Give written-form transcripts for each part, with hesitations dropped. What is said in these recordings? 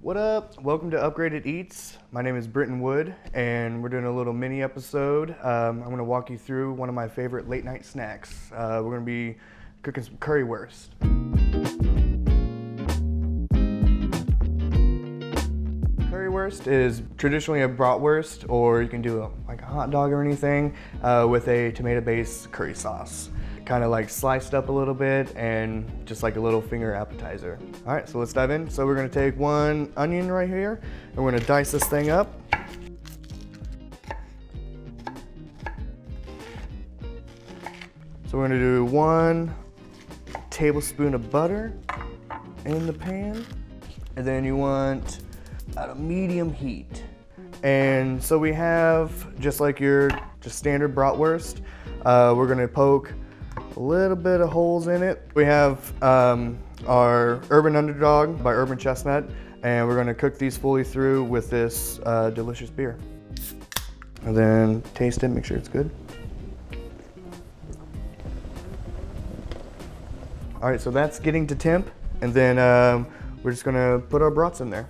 What up? Welcome to Upgraded Eats. My name is Britton Wood, and we're doing a little mini episode. I'm going to walk you through one of my favorite late night snacks. We're going to be cooking some currywurst. Currywurst is traditionally a bratwurst, or you can do like a hot dog or anything with a tomato-based curry sauce. Kind of like sliced up a little bit and just like a little finger appetizer. All right, so let's dive in. So we're gonna take one onion right here and we're gonna dice this thing up. So we're gonna do 1 tablespoon of butter in the pan. And then you want at a medium heat. And so we have, just like your standard bratwurst, we're gonna poke a little bit of holes in it. We have our Urban Underdog by Urban Chestnut, and we're gonna cook these fully through with this delicious beer. And then taste it, make sure it's good. All right, so that's getting to temp, and then we're just gonna put our brats in there.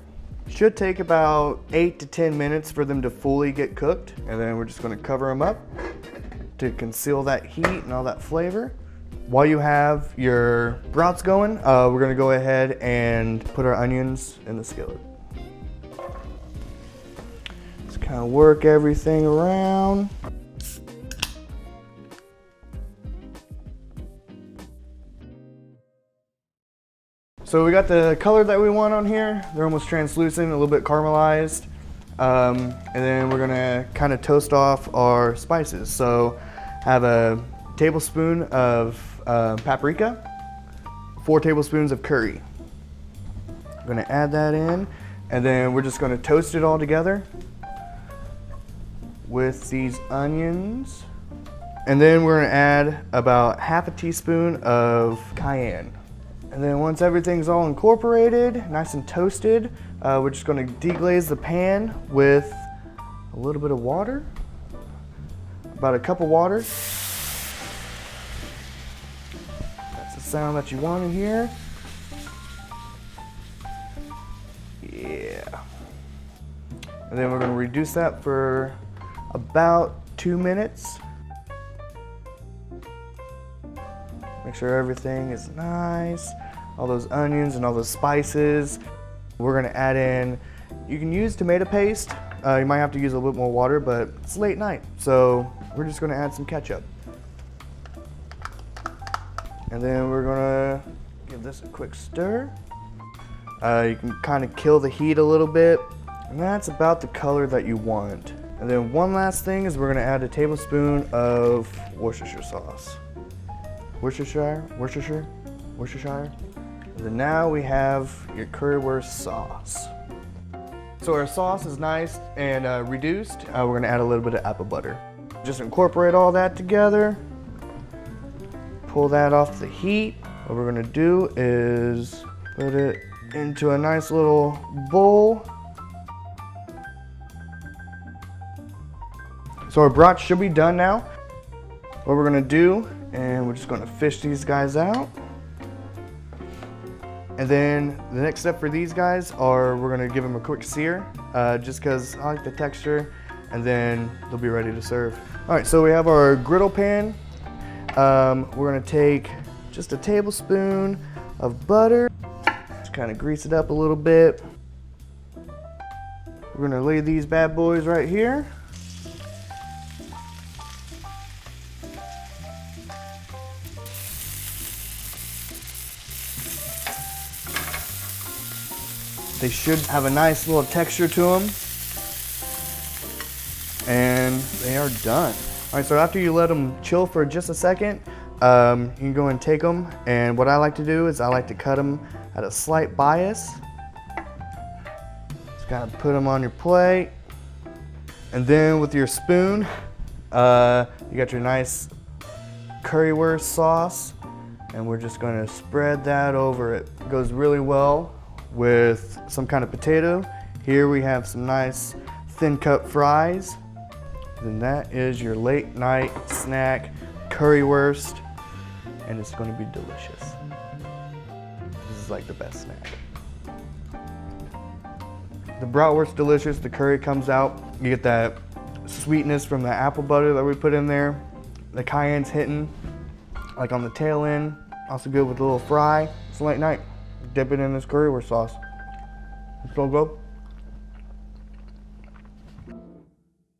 Should take about 8 to 10 minutes for them to fully get cooked, and then we're just gonna cover them up to conceal that heat and all that flavor. While you have your brats going, we're gonna go ahead and put our onions in the skillet. Just kind of work everything around. So we got the color that we want on here. They're almost translucent, a little bit caramelized. And then we're gonna kind of toast off our spices. So have a tablespoon of paprika, 4 tablespoons of curry. I'm gonna add that in, and then we're just gonna toast it all together with these onions. And then we're gonna add about half a teaspoon of cayenne. And then once everything's all incorporated, nice and toasted, we're just gonna deglaze the pan with a little bit of water, about a cup of water. That's the sound that you want in here. Yeah. And then we're gonna reduce that for about 2 minutes. Make sure everything is nice. All those onions and all those spices. We're gonna add in, you can use tomato paste. You might have to use a little bit more water, but it's late night. So we're just gonna add some ketchup. And then we're gonna give this a quick stir. You can kind of kill the heat a little bit. And that's about the color that you want. And then one last thing is we're gonna add a tablespoon of Worcestershire sauce. Worcestershire. And then now we have your currywurst sauce. So our sauce is nice and reduced. We're gonna add a little bit of apple butter. Just incorporate all that together. Pull that off the heat. What we're gonna do is put it into a nice little bowl. So our brats should be done now. What we're gonna do, and we're just gonna fish these guys out. And then the next step for these guys are we're gonna give them a quick sear, just cause I like the texture, and then they'll be ready to serve. All right, so we have our griddle pan. We're gonna take just a tablespoon of butter, just kind of grease it up a little bit. We're gonna lay these bad boys right here. They should have a nice little texture to them. And they are done. All right, so after you let them chill for just a second, you can go and take them. And what I like to do is I like to cut them at a slight bias. Just kind of put them on your plate. And then with your spoon, you got your nice currywurst sauce. And we're just gonna spread that over it. It goes really well with some kind of potato. Here we have some nice thin cut fries. And that is your late night snack currywurst, and it's going to be delicious. This is like the best snack. The bratwurst's delicious, the curry comes out. You get that sweetness from the apple butter that we put in there. The cayenne's hitting, like on the tail end. Also good with a little fry. It's a late night. Dip it in this currywurst sauce. It's so good.